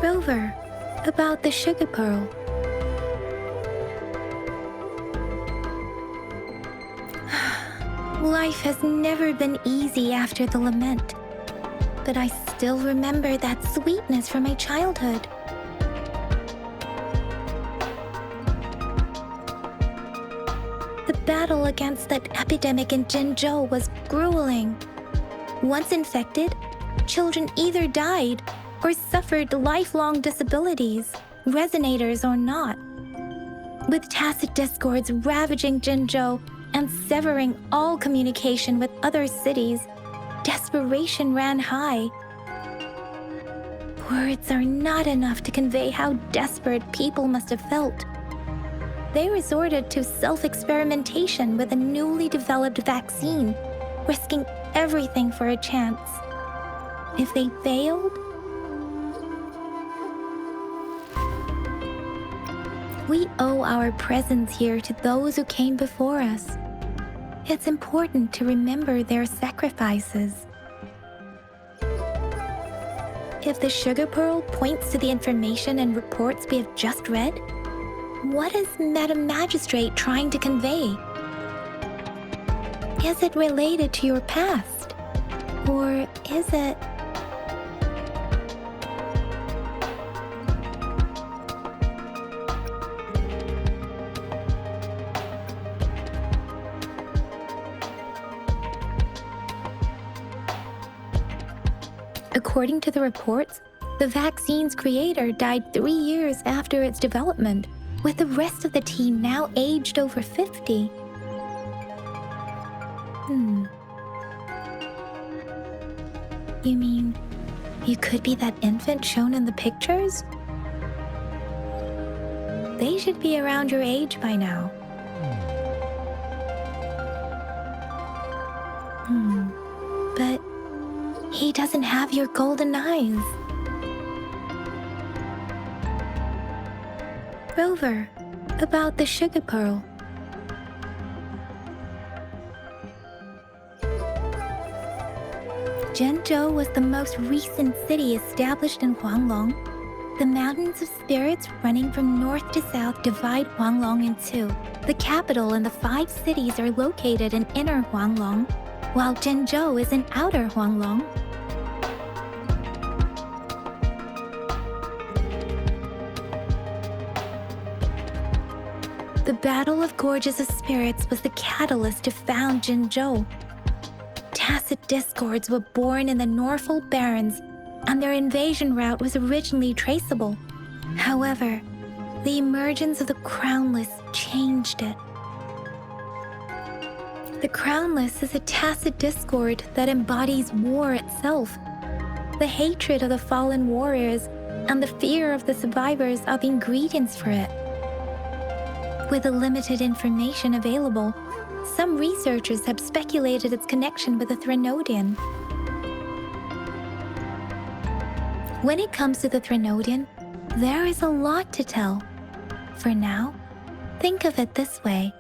Rover, about the sugar pearl. Life has never been easy after the lament, but I still remember that sweetness from my childhood. The battle against that epidemic in Jinzhou was grueling. Once infected, children either died or suffered lifelong disabilities, resonators or not. With tacit discords ravaging Jinzhou and severing all communication with other cities, desperation ran high. Words are not enough to convey how desperate people must have felt. They resorted to self-experimentation with a newly developed vaccine, risking everything for a chance. If they failed, we owe our presence here to those who came before us. It's important to remember their sacrifices. If the sugar pearl points to the information and reports we have just read, what is Madam Magistrate trying to convey? Is it related to your past? Or is it... According to the reports, the vaccine's creator died 3 years after its development, with the rest of the team now aged over 50. You mean, you could be that infant shown in the pictures? They should be around your age by now. But he doesn't have your golden eyes. Rover, about the sugar pearl. Jinzhou was the most recent city established in Huanglong. The mountains of spirits running from north to south divide Huanglong in two. The capital and the 5 cities are located in inner Huanglong, while Jinzhou is in outer Huanglong. The Battle of Gorges of Spirits was the catalyst to found Jinzhou. Tacit discords were born in the Norfolk Barrens, and their invasion route was originally traceable. However, the emergence of the Crownless changed it. The Crownless is a tacit discord that embodies war itself. The hatred of the fallen warriors and the fear of the survivors are the ingredients for it. With the limited information available, some researchers have speculated its connection with the Threnodian. When it comes to the Threnodian, there is a lot to tell. For now, think of it this way.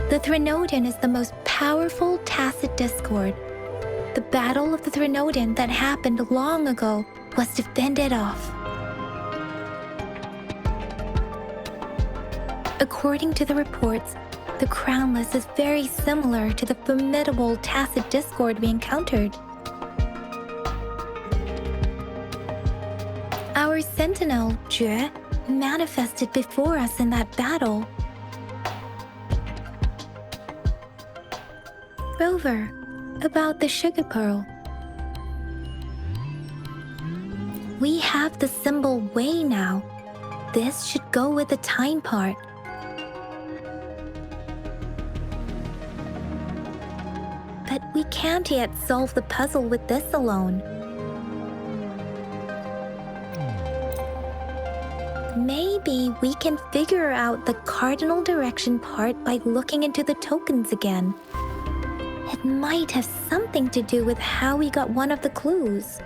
The Threnodian is the most powerful tacit discord. The Battle of the Threnodian that happened long ago was to fend it off. According to the reports, the Crownless is very similar to the formidable tacit discord we encountered. Our sentinel, Jue, manifested before us in that battle. Rover, about the sugar pearl. We have the symbol Wei now. This should go with the time part. But we can't yet solve the puzzle with this alone. Maybe we can figure out the cardinal direction part by looking into the tokens again. It might have something to do with how we got one of the clues.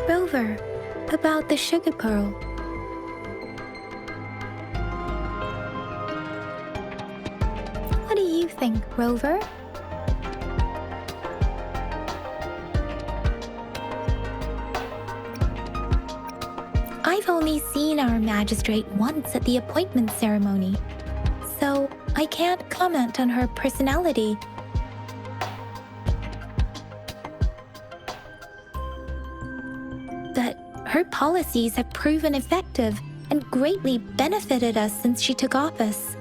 Rover, about the sugar pearl. What do you think, Rover? I've only seen our magistrate once at the appointment ceremony, so I can't comment on her personality. But her policies have proven effective and greatly benefited us since she took office.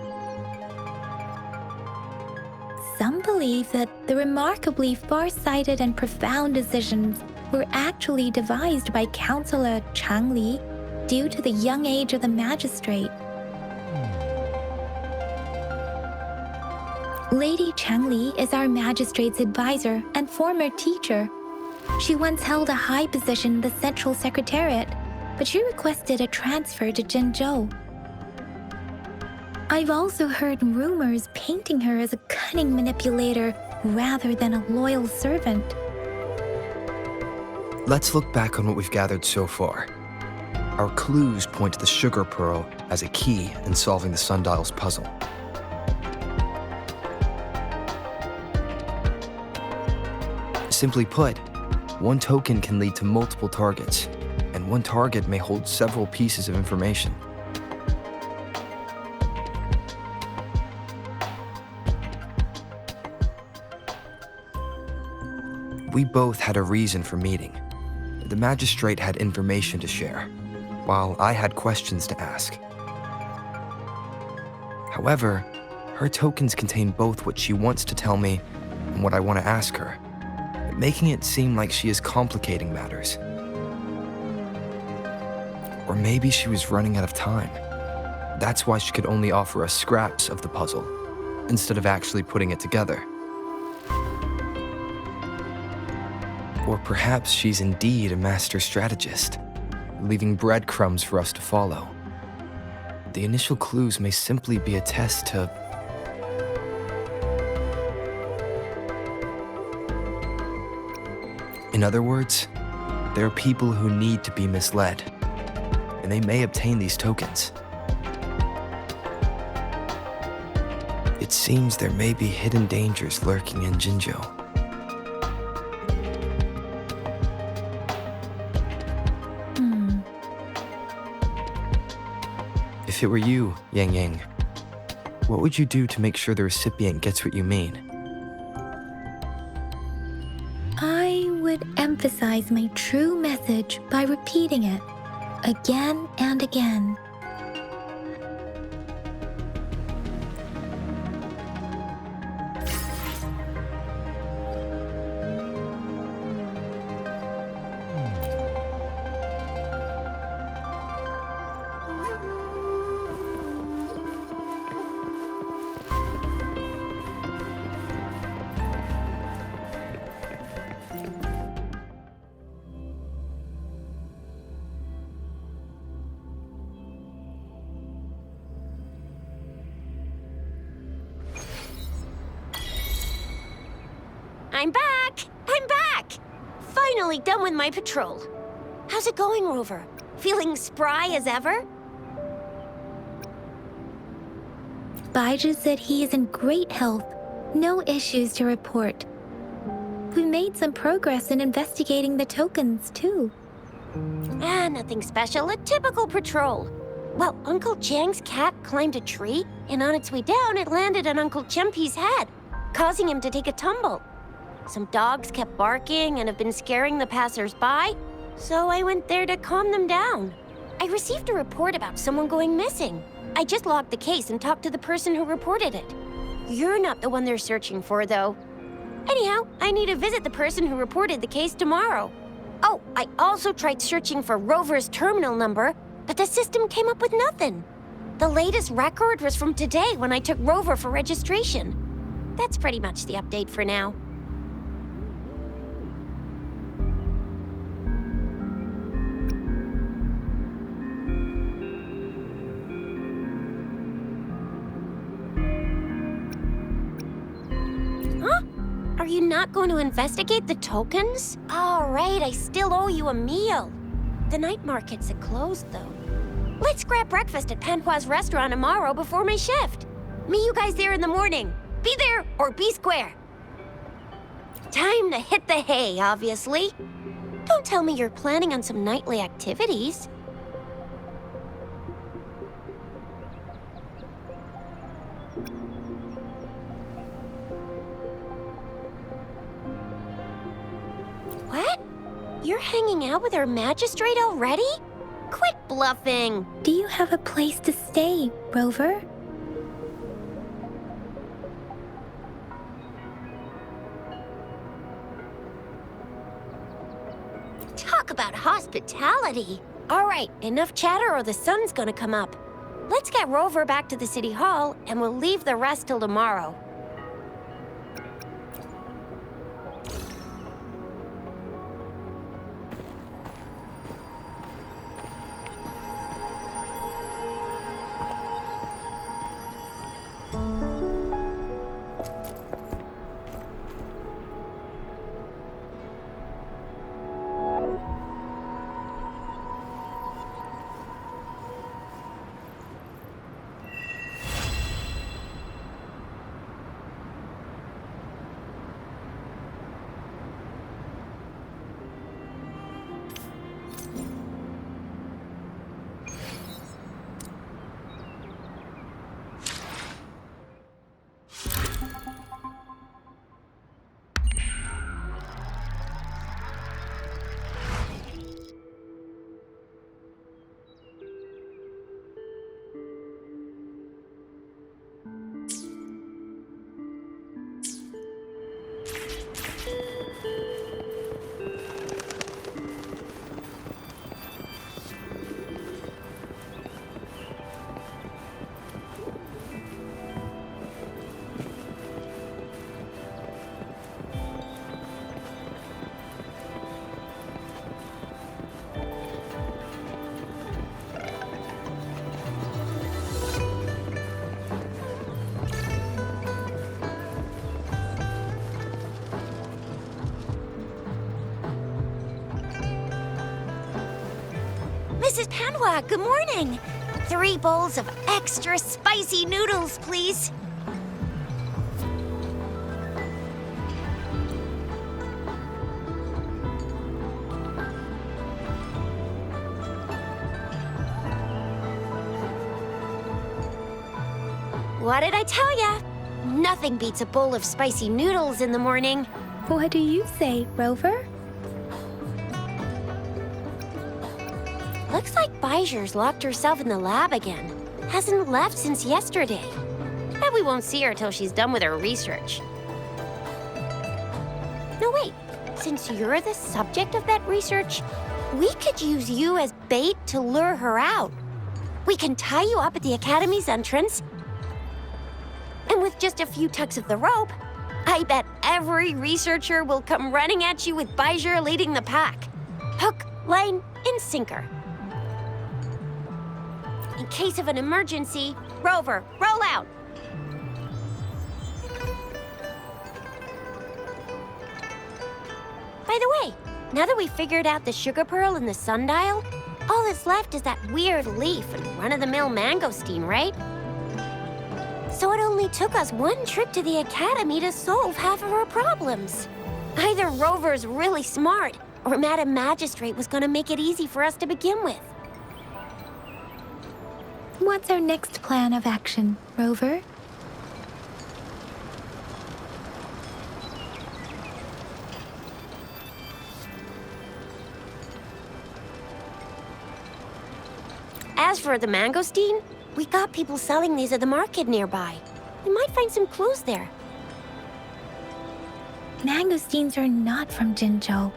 Some believe that the remarkably far-sighted and profound decisions were actually devised by Councillor Changli due to the young age of the magistrate. Lady Changli is our magistrate's advisor and former teacher. She once held a high position in the Central Secretariat, but she requested a transfer to Jinzhou. I've also heard rumors painting her as a cunning manipulator rather than a loyal servant. Let's look back on what we've gathered so far. Our clues point to the sugar pearl as a key in solving the sundial's puzzle. Simply put, one token can lead to multiple targets, and one target may hold several pieces of information. We both had a reason for meeting. The magistrate had information to share, while I had questions to ask. However, her tokens contain both what she wants to tell me and what I want to ask her, making it seem like she is complicating matters. Or maybe she was running out of time. That's why she could only offer us scraps of the puzzle, instead of actually putting it together. Or perhaps she's indeed a master strategist, leaving breadcrumbs for us to follow. The initial clues may simply be a test to... In other words, there are people who need to be misled, and they may obtain these tokens. It seems there may be hidden dangers lurking in Jinzhou. If it were you, Yang Yang, what would you do to make sure the recipient gets what you mean? I would emphasize my true message by repeating it again and again. I'm back! I'm back! Finally done with my patrol. How's it going, Rover? Feeling spry as ever? Baiju said he is in great health, no issues to report. We made some progress in investigating the tokens, too. Nothing special, a typical patrol. Well, Uncle Jiang's cat climbed a tree, and on its way down, it landed on Uncle Chempi's head, causing him to take a tumble. Some dogs kept barking and have been scaring the passers-by, so I went there to calm them down. I received a report about someone going missing. I just logged the case and talked to the person who reported it. You're not the one they're searching for, though. Anyhow, I need to visit the person who reported the case tomorrow. Oh, I also tried searching for Rover's terminal number, but the system came up with nothing. The latest record was from today when I took Rover for registration. That's pretty much the update for now. Are you not going to investigate the tokens? All right, I still owe you a meal. The night markets are closed, though. Let's grab breakfast at Panhua's restaurant tomorrow before my shift. Meet you guys there in the morning. Be there or be square. Time to hit the hay, obviously. Don't tell me you're planning on some nightly activities. What? You're hanging out with our magistrate already? Quit bluffing. Do you have a place to stay, Rover? Talk about hospitality. All right, enough chatter or the sun's gonna come up. Let's get Rover back to the city hall and we'll leave the rest till tomorrow. Mrs. Panwa, good morning. 3 bowls of extra spicy noodles, please. What did I tell ya? Nothing beats a bowl of spicy noodles in the morning. What do you say, Rover? Looks like Bijur's locked herself in the lab again. Hasn't left since yesterday. Bet we won't see her till she's done with her research. No, wait. Since you're the subject of that research, we could use you as bait to lure her out. We can tie you up at the Academy's entrance, and with just a few tugs of the rope, I bet every researcher will come running at you with Bijur leading the pack. Hook, line, and sinker. In case of an emergency, Rover, roll out. By the way, now that we figured out the sugar pearl and the sundial, all that's left is that weird leaf and run-of-the-mill mangosteen, right? So it only took us 1 trip to the Academy to solve half of our problems. Either Rover's really smart, or Madam Magistrate was gonna make it easy for us to begin with. What's our next plan of action, Rover? As for the mangosteen, we got people selling these at the market nearby. We might find some clues there. Mangosteens are not from Jinzhou.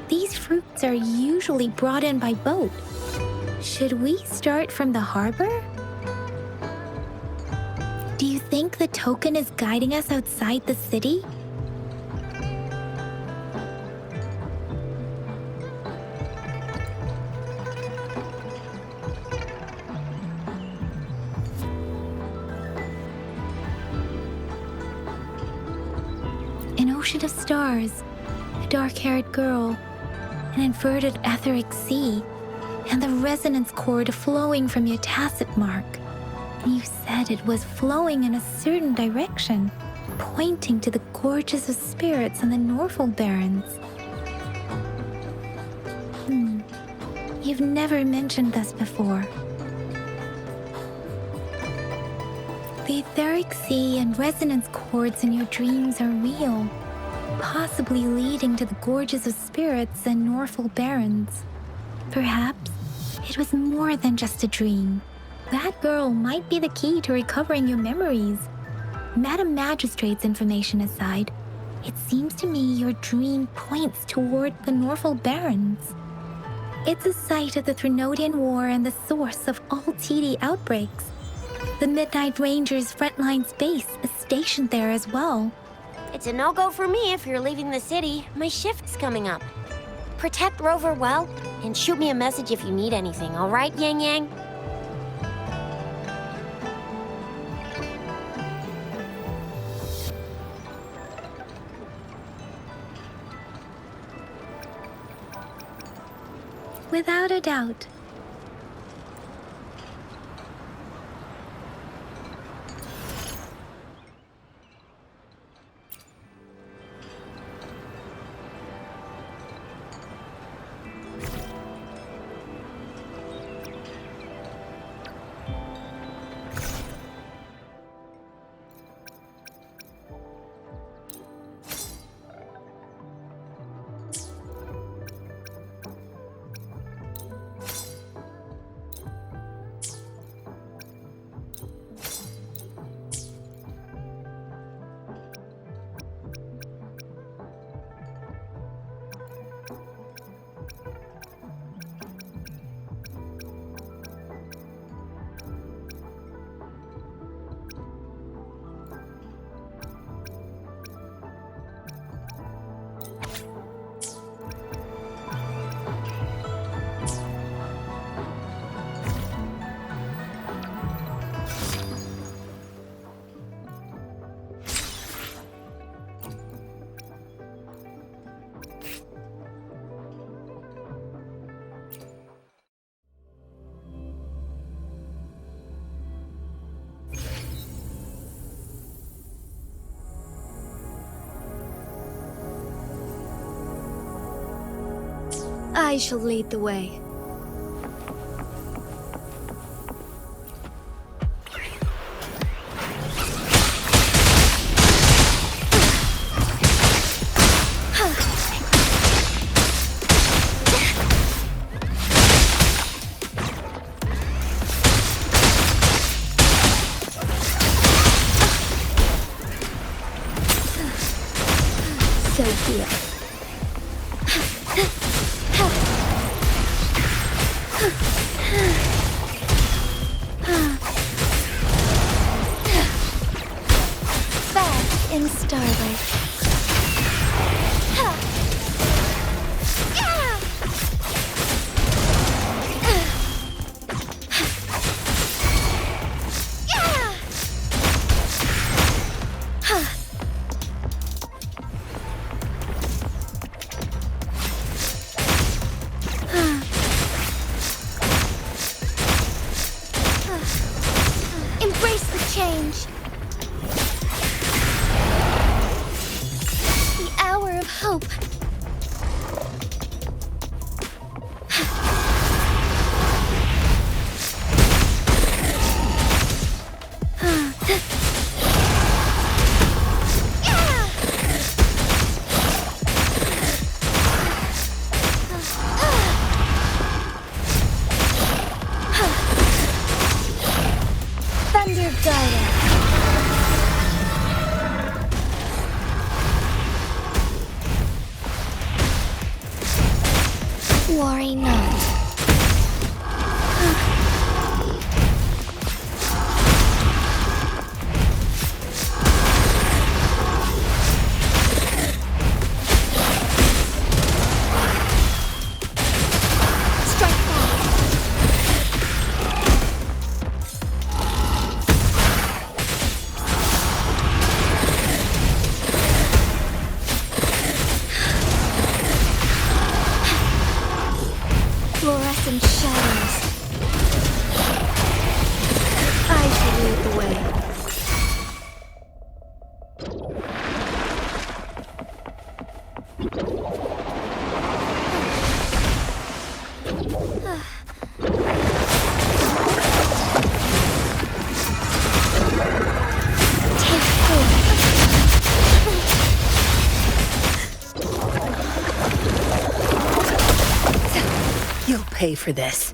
These fruits are usually brought in by boat. Should we start from the harbor? Do you think the token is guiding us outside the city? An ocean of stars, a dark-haired girl, an inverted etheric sea, and the resonance cord flowing from your tacit mark. You said it was flowing in a certain direction. pointing to the gorges of spirits and the Norfolk Barrens. You've never mentioned this before. The etheric sea and resonance chords in your dreams are real, possibly leading to the gorges of spirits and Norfolk Barrens. Perhaps it was more than just a dream. That girl might be the key to recovering your memories. Madam Magistrate's information aside, it seems to me your dream points toward the Norfolk Barrens. It's a site of the Threnodian War and the source of all TD outbreaks. The Midnight Rangers' frontline base is stationed there as well. It's a no-go for me if you're leaving the city. My shift's coming up. Protect Rover well, and shoot me a message if you need anything, all right, Yang Yang? Without a doubt. I shall lead the way. So here. Back in starlight. Embrace the change. The hour of hope. Thunder guide us. Worry not. Strike back. Fluorescent shadows. I shall lead the way. Take four. You'll pay for this.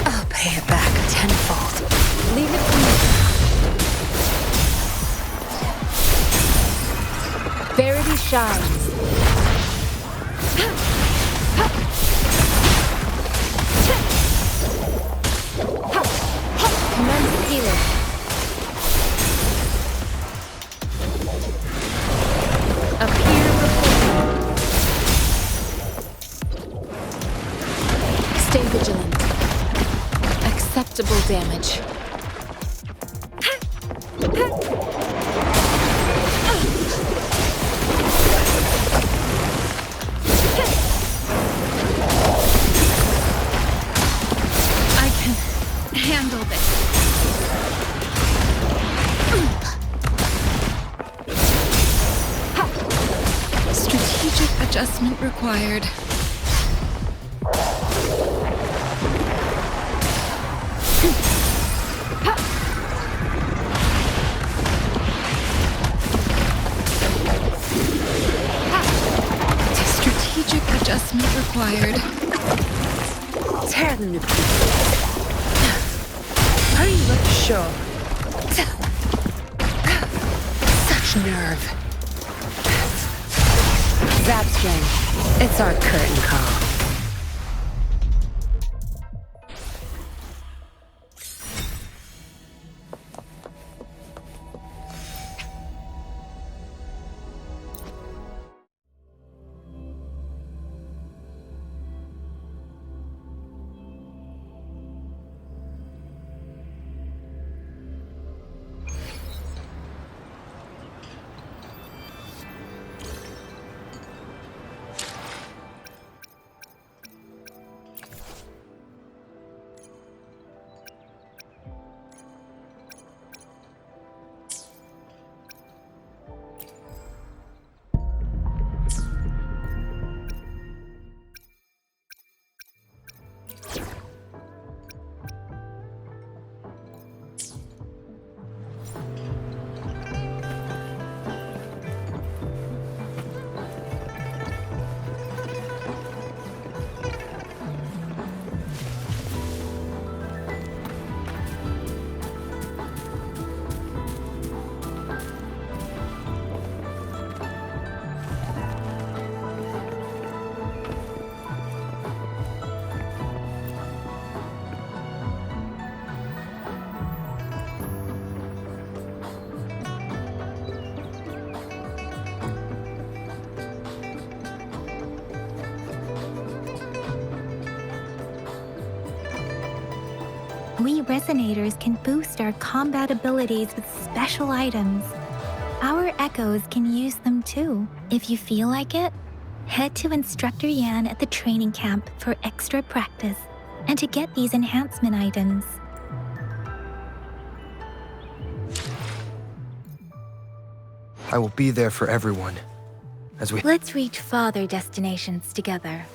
I'll pay it back tenfold. Leave it to me. Verity shines. Commence healing. Appear before me. Stay vigilant. Acceptable damage. I can handle this. Strategic adjustment required. Strategic adjustment required. Tear them to pieces. Are you not sure? Such nerve. Zap string. It's our curtain call. We Resonators can boost our combat abilities with special items. Our Echoes can use them too. If you feel like it, head to Instructor Yan at the training camp for extra practice and to get these enhancement items. I will be there for everyone. As we Let's reach farther destinations together.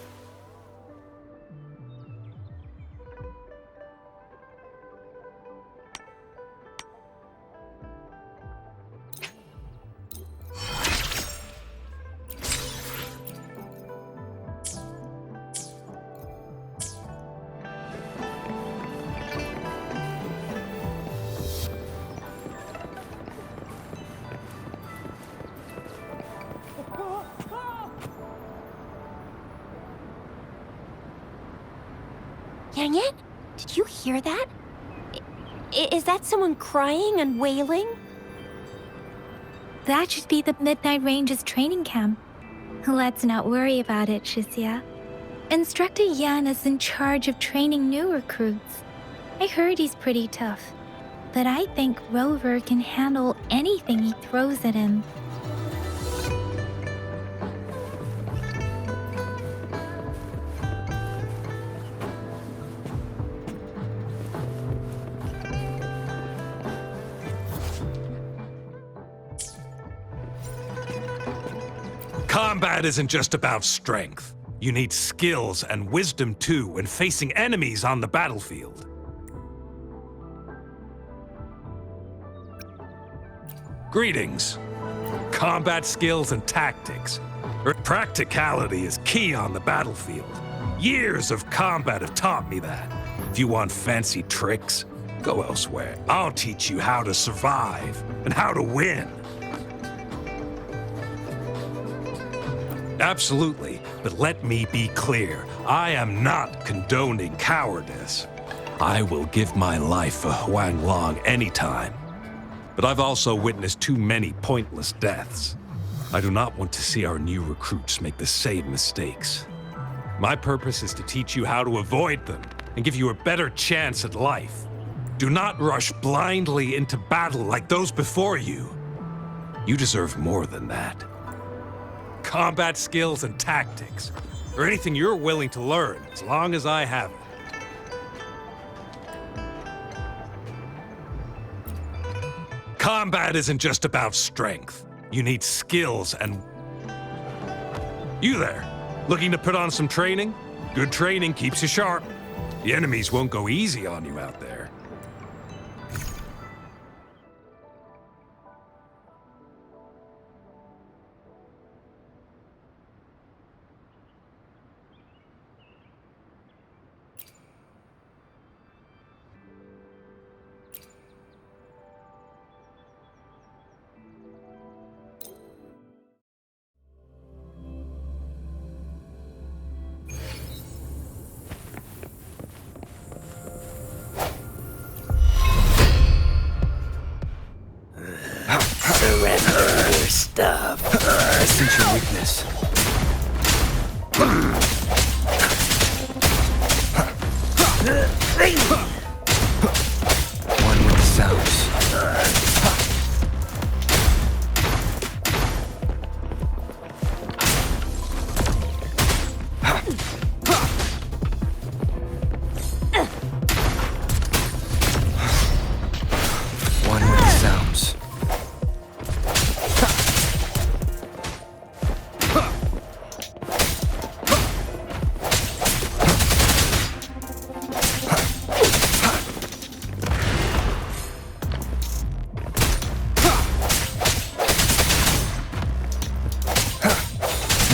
Yang Yang, did you hear that? Is that someone crying and wailing? That should be the Midnight Range's training camp. Let's not worry about it, Shisia. Instructor Yan is in charge of training new recruits. I heard he's pretty tough, but I think Rover can handle anything he throws at him. Combat isn't just about strength. You need skills and wisdom too when facing enemies on the battlefield. Greetings. Combat skills and tactics. Practicality is key on the battlefield. Years of combat have taught me that. If you want fancy tricks, go elsewhere. I'll teach you how to survive and how to win. Absolutely, but let me be clear. I am not condoning cowardice. I will give my life for Huang Long anytime. But I've also witnessed too many pointless deaths. I do not want to see our new recruits make the same mistakes. My purpose is to teach you how to avoid them and give you a better chance at life. Do not rush blindly into battle like those before you. You deserve more than that. Combat skills and tactics, or anything you're willing to learn, as long as I have it. Combat isn't just about strength. You need skills and... You there, looking to put on some training? Good training keeps you sharp. The enemies won't go easy on you out there. I sense your weakness. One with the sounds. One with the sounds.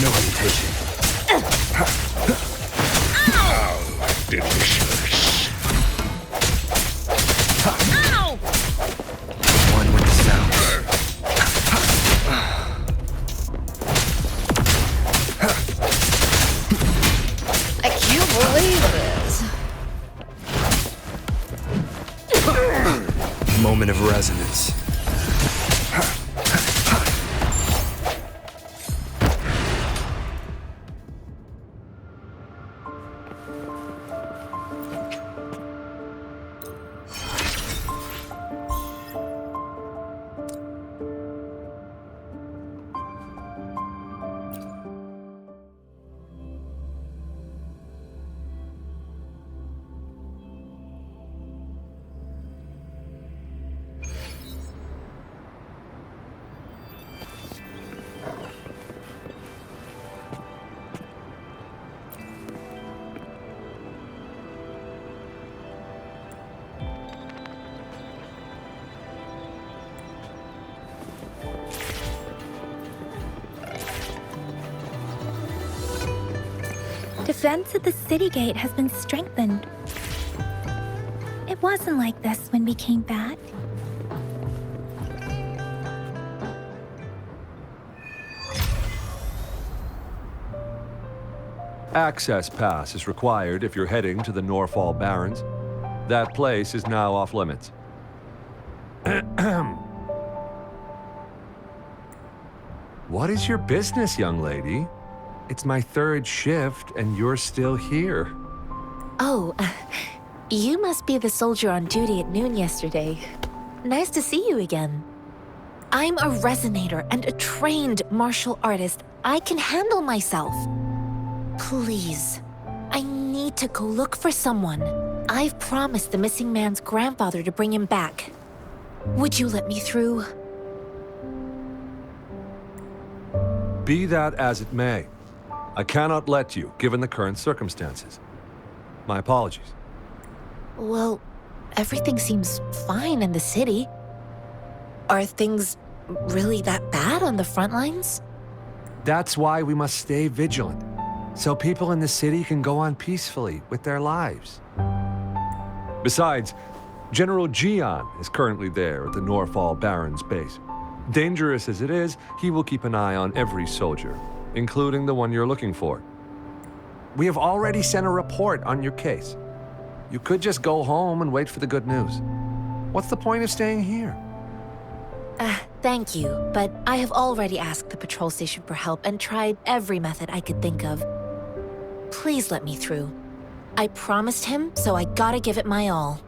No hesitation. Delicious. One with the sounds. I can't believe this. Moment of resonance. Defense at the city gate has been strengthened. It wasn't like this when we came back. Access pass is required if you're heading to the Norfall Barrens. That place is now off limits. What is your business, young lady? It's my third shift, and you're still here. Oh, you must be the soldier on duty at noon yesterday. Nice to see you again. I'm a resonator and a trained martial artist. I can handle myself. Please, I need to go look for someone. I've promised the missing man's grandfather to bring him back. Would you let me through? Be that as it may, I cannot let you, given the current circumstances. My apologies. Well, everything seems fine in the city. Are things really that bad on the front lines? That's why we must stay vigilant, so people in the city can go on peacefully with their lives. Besides, General Jian is currently there at the Norfall Baron's base. Dangerous as it is, he will keep an eye on every soldier, including the one you're looking for. We have already sent a report on your case. You could just go home and wait for the good news. What's the point of staying here? Thank you, but I have already asked the patrol station for help and tried every method I could think of. Please let me through. I promised him, so I gotta give it my all.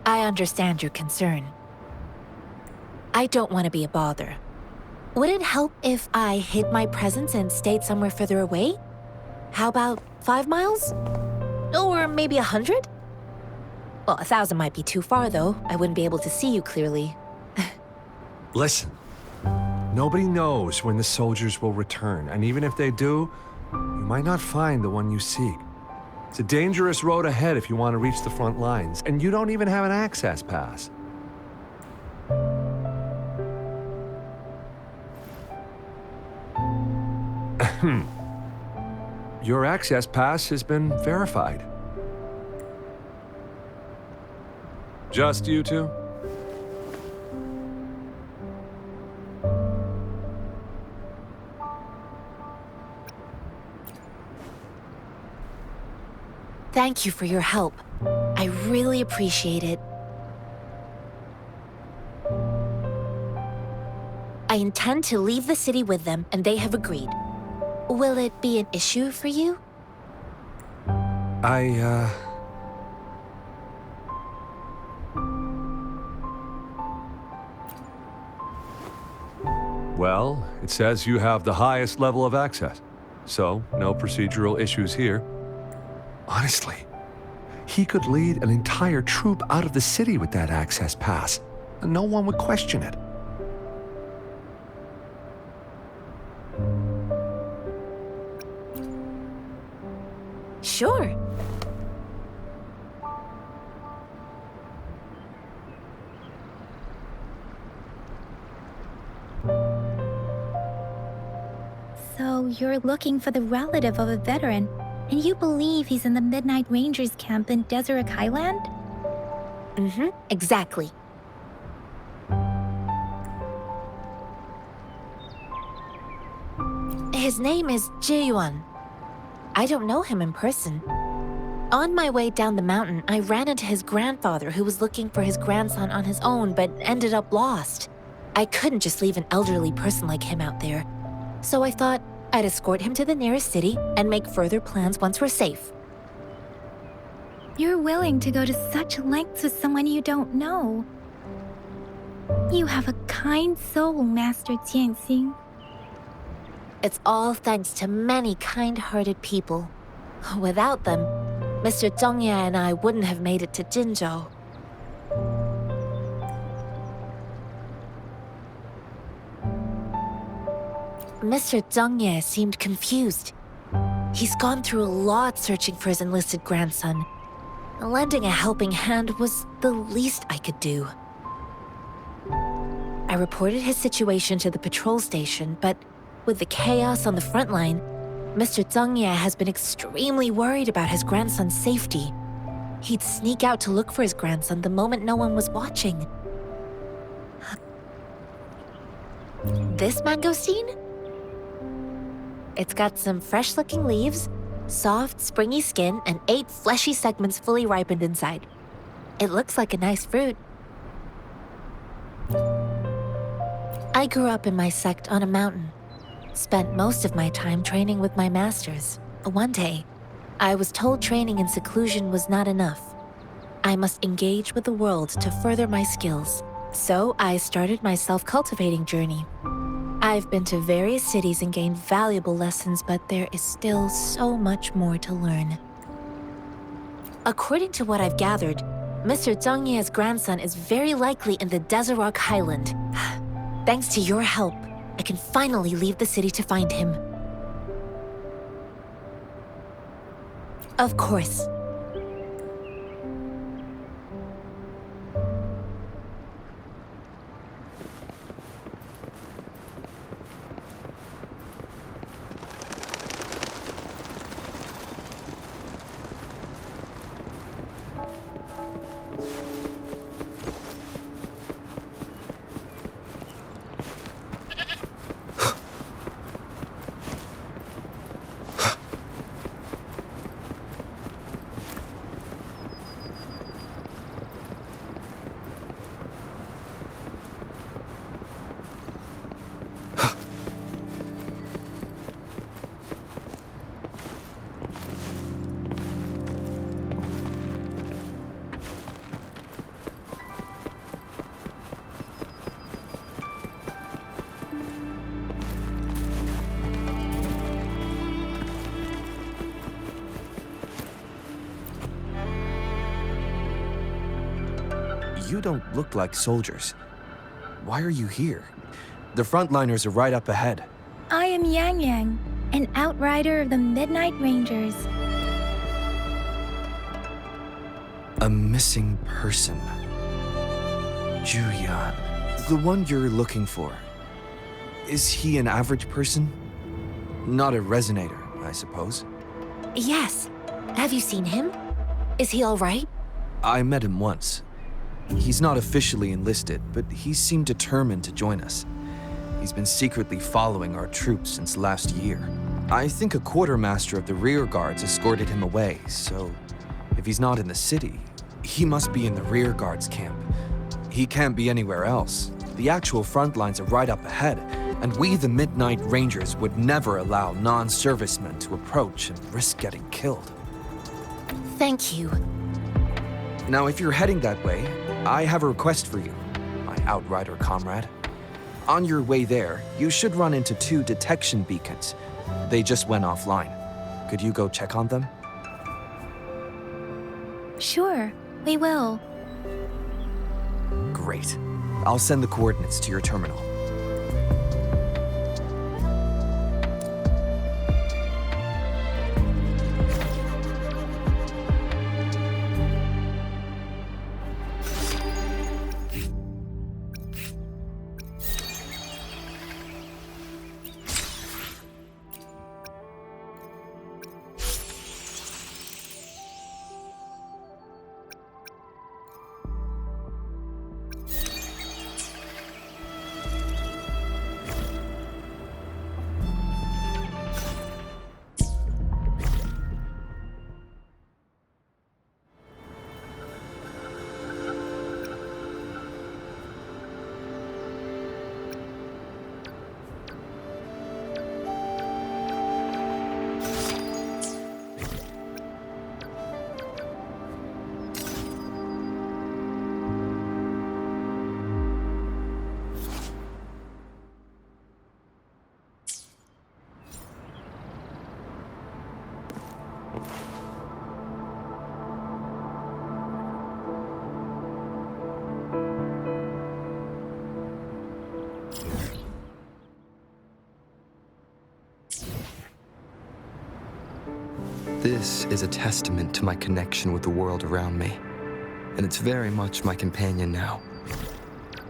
I understand your concern. I don't want to be a bother. Would it help if I hid my presence and stayed somewhere further away? How about 5 miles? Or maybe 100? Well, 1,000 might be too far, though. I wouldn't be able to see you clearly. Listen, nobody knows when the soldiers will return, and even if they do, you might not find the one you seek. It's a dangerous road ahead if you want to reach the front lines, and you don't even have an access pass. Your access pass has been verified. Just you two? Thank you for your help. I really appreciate it. I intend to leave the city with them, and they have agreed. Will it be an issue for you? Well, it says you have the highest level of access, so no procedural issues here. Honestly, he could lead an entire troop out of the city with that access pass, and no one would question it. Sure. So you're looking for the relative of a veteran, and you believe he's in the Midnight Rangers camp in Deseret Highland? Mm-hmm, exactly. His name is Ji-yuan. I don't know him in person. On my way down the mountain, I ran into his grandfather who was looking for his grandson on his own but ended up lost. I couldn't just leave an elderly person like him out there. So I thought I'd escort him to the nearest city and make further plans once we're safe. You're willing to go to such lengths with someone you don't know. You have a kind soul, Master Tianxing. It's all thanks to many kind-hearted people. Without them, Mr. Zhongye and I wouldn't have made it to Jinzhou. Mr. Zhongye seemed confused. He's gone through a lot searching for his enlisted grandson. Lending a helping hand was the least I could do. I reported his situation to the patrol station, but with the chaos on the front line, Mr. Zhongye has been extremely worried about his grandson's safety. He'd sneak out to look for his grandson the moment no one was watching. This mangosteen? It's got some fresh-looking leaves, soft, springy skin, and 8 fleshy segments fully ripened inside. It looks like a nice fruit. I grew up in my sect on a mountain. Spent most of my time training with my masters. One day, I was told training in seclusion was not enough. I must engage with the world to further my skills. So I started my self-cultivating journey. I've been to various cities and gained valuable lessons, but there is still so much more to learn. According to what I've gathered, Mr. Zhongye's grandson is very likely in the Deseret Highland. Thanks to your help, I can finally leave the city to find him. Of course. You don't look like soldiers. Why are you here? The frontliners are right up ahead. I am Yang Yang, an outrider of the Midnight Rangers. A missing person. Juyan. The one you're looking for. Is he an average person? Not a resonator, I suppose. Yes. Have you seen him? Is he all right? I met him once. He's not officially enlisted, but he seemed determined to join us. He's been secretly following our troops since last year. I think a quartermaster of the rear guards escorted him away, so if he's not in the city, he must be in the rear guards camp. He can't be anywhere else. The actual front lines are right up ahead, and we, the Midnight Rangers, would never allow non-servicemen to approach and risk getting killed. Thank you. Now, if you're heading that way, I have a request for you, my outrider comrade. On your way there, you should run into 2 detection beacons. They just went offline. Could you go check on them? Sure, we will. Great. I'll send the coordinates to your terminal. This is a testament to my connection with the world around me, and it's very much my companion now,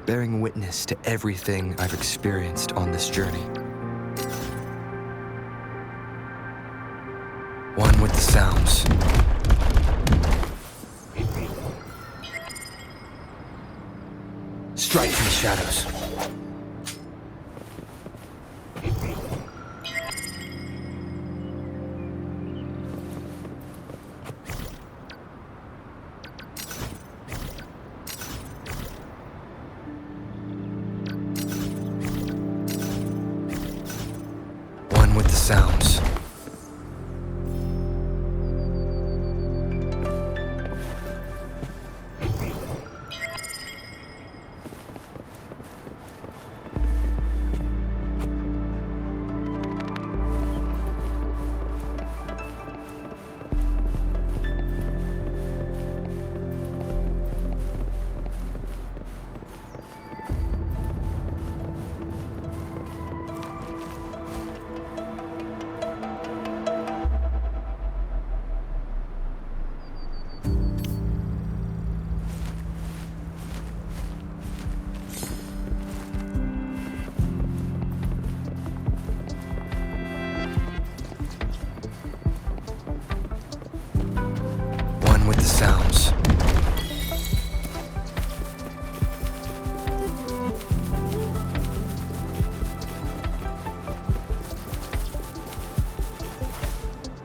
bearing witness to everything I've experienced on this journey. One with the sounds. Strike from the shadows. With the sounds.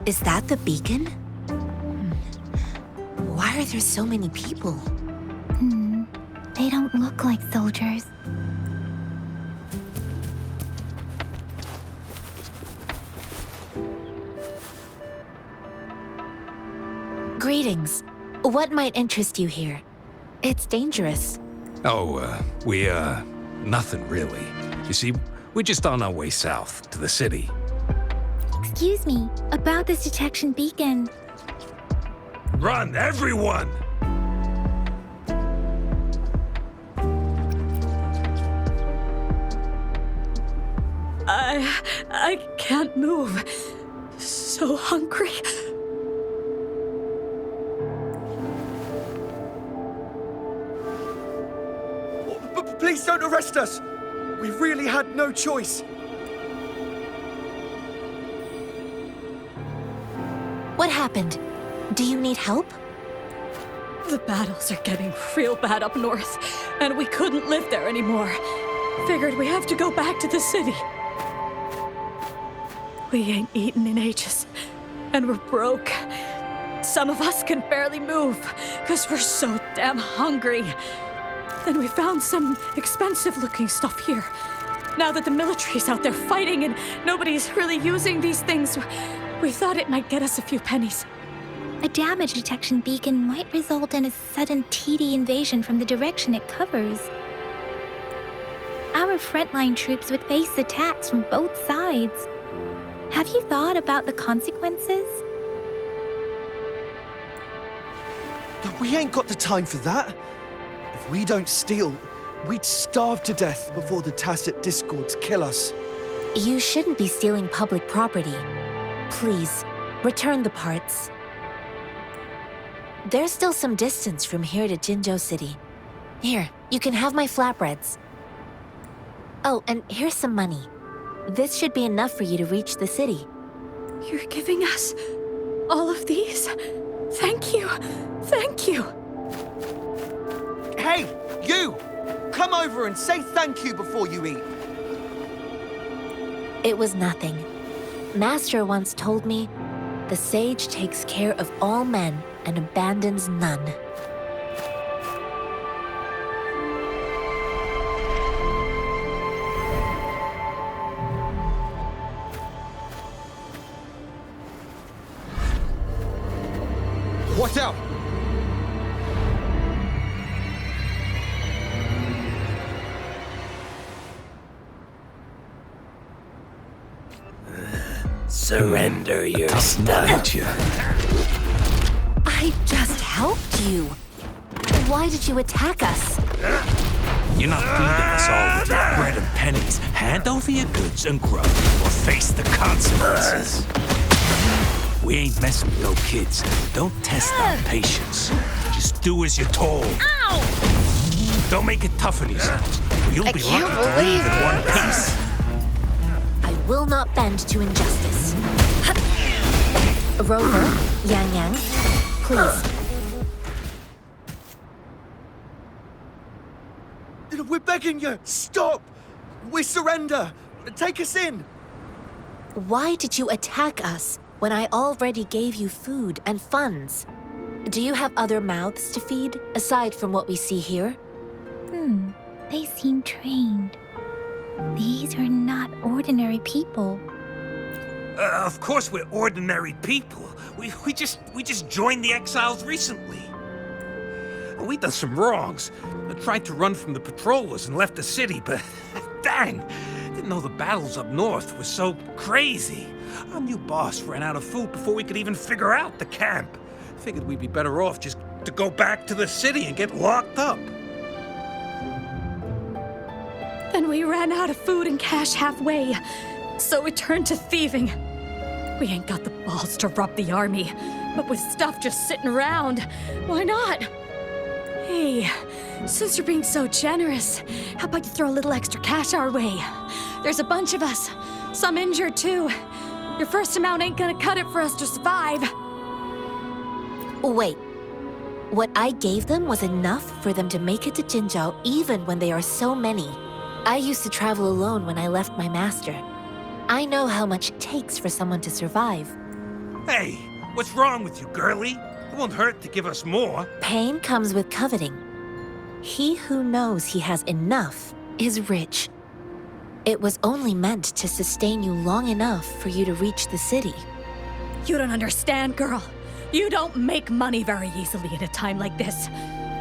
Is that the beacon? Why are there so many people? They don't look like soldiers. Greetings. What might interest you here? It's dangerous. Nothing really. You see, we're just on our way south to the city. Excuse me, about this detection beacon. Run, everyone! I can't move. So hungry. Please don't arrest us! We really had no choice. What happened? Do you need help? The battles are getting real bad up north, and we couldn't live there anymore. Figured we have to go back to the city. We ain't eaten in ages, and we're broke. Some of us can barely move, because we're so damn hungry. Then we found some expensive-looking stuff here. Now that the military's out there fighting and nobody's really using these things, we thought it might get us a few pennies. A damage detection beacon might result in a sudden TD invasion from the direction it covers. Our frontline troops would face attacks from both sides. Have you thought about the consequences? We ain't got the time for that. If we don't steal, we'd starve to death before the tacit discords kill us. You shouldn't be stealing public property. Please, return the parts. There's still some distance from here to Jinzhou City. Here, you can have my flatbreads. Oh, and here's some money. This should be enough for you to reach the city. You're giving us all of these? Thank you. Thank you. Hey, you! Come over and say thank you before you eat. It was nothing. Master once told me, the sage takes care of all men and abandons none. Watch out! Surrender your stuff. I just helped you. Why did you attack us? You're not feeding us all with your bread and pennies. Hand over your goods and grub, or face the consequences. We ain't messing with no kids. Don't test our patience. Just do as you're told. Ow! Don't make it tough on yourselves. You'll be lucky to leave in one piece. I will not bend to injustice. Rover, Yang Yang, please. We're begging you, stop! We surrender! Take us in! Why did you attack us when I already gave you food and funds? Do you have other mouths to feed, aside from what we see here? They seem trained. These are not ordinary people. Of course we're ordinary people. We just joined the exiles recently. We done some wrongs. I tried to run from the patrollers and left the city, but dang, didn't know the battles up north were so crazy. Our new boss ran out of food before we could even figure out the camp. Figured we'd be better off just to go back to the city and get locked up. Then we ran out of food and cash halfway, so we turned to thieving. We ain't got the balls to rob the army, but with stuff just sitting around, why not? Hey, since you're being so generous, how about you throw a little extra cash our way? There's a bunch of us, some injured too. Your first amount ain't gonna cut it for us to survive. Wait. What I gave them was enough for them to make it to Jinzhou even when they are so many. I used to travel alone when I left my master. I know how much it takes for someone to survive. Hey, what's wrong with you, girlie? It won't hurt to give us more. Pain comes with coveting. He who knows he has enough is rich. It was only meant to sustain you long enough for you to reach the city. You don't understand, girl. You don't make money very easily at a time like this.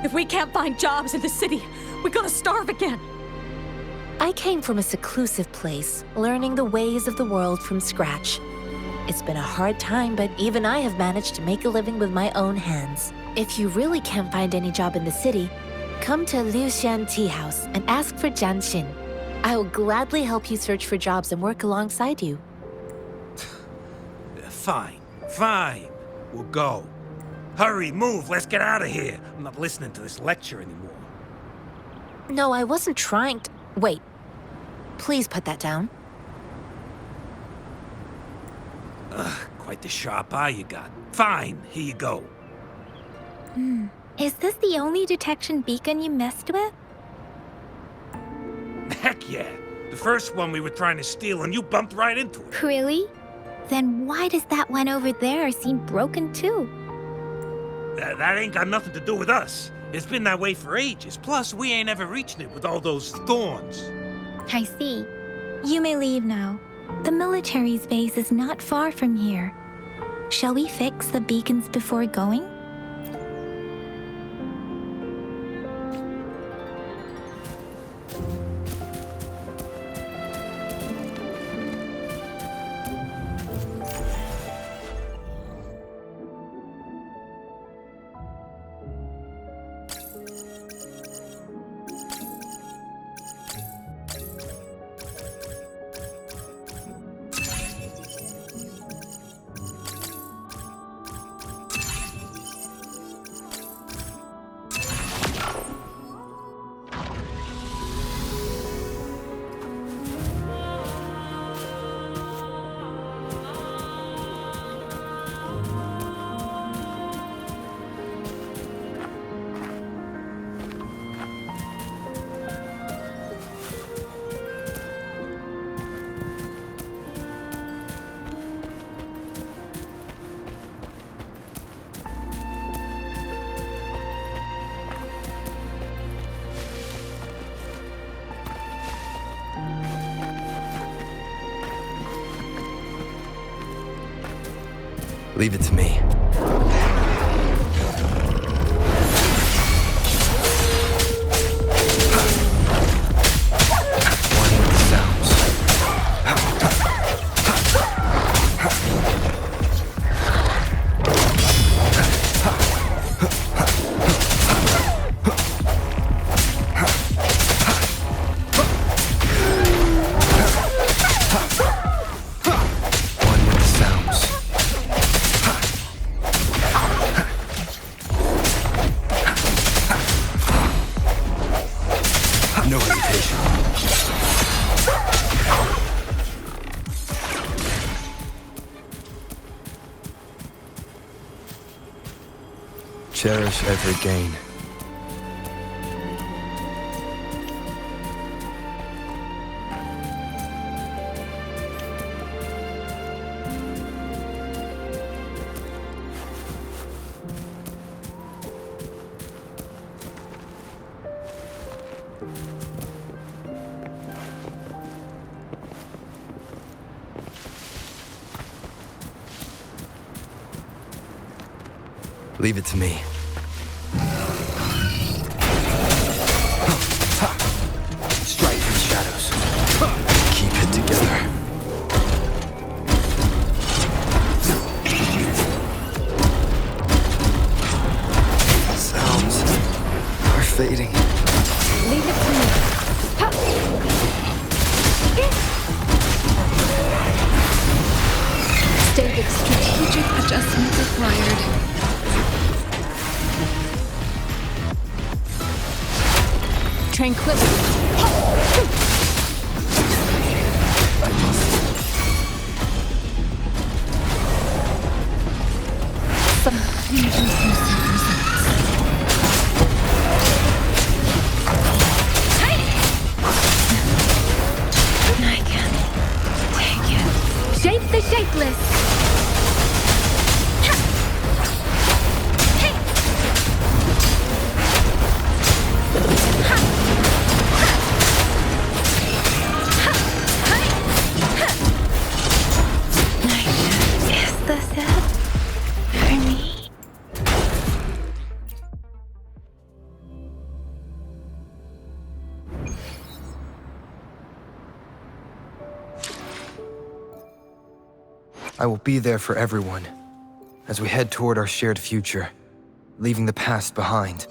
If we can't find jobs in the city, we're gonna starve again. I came from a seclusive place, learning the ways of the world from scratch. It's been a hard time, but even I have managed to make a living with my own hands. If you really can't find any job in the city, come to Liu Xian Tea House and ask for Jian Xin. I will gladly help you search for jobs and work alongside you. Fine, fine. We'll go. Hurry, move, let's get out of here. I'm not listening to this lecture anymore. No, I wasn't trying to... Wait. Please put that down. Quite the sharp eye you got. Fine, here you go. Is this the only detection beacon you messed with? Heck yeah. The first one we were trying to steal and you bumped right into it. Really? Then why does that one over there seem broken too? That ain't got nothing to do with us. It's been that way for ages. Plus, we ain't ever reaching it with all those thorns. I see. You may leave now. The military's base is not far from here. Shall we fix the beacons before going? Leave it to me. One with the sounds. One with the sounds. No hesitation. Cherish every gain. Leave it to me. Strike in the shadows. Keep it together. Sounds are fading. Leave it to me. Stated strategic adjustment required. Tranquility. I must. Some interesting results. I can take it. Shape the shapeless. I will be there for everyone as we head toward our shared future, leaving the past behind.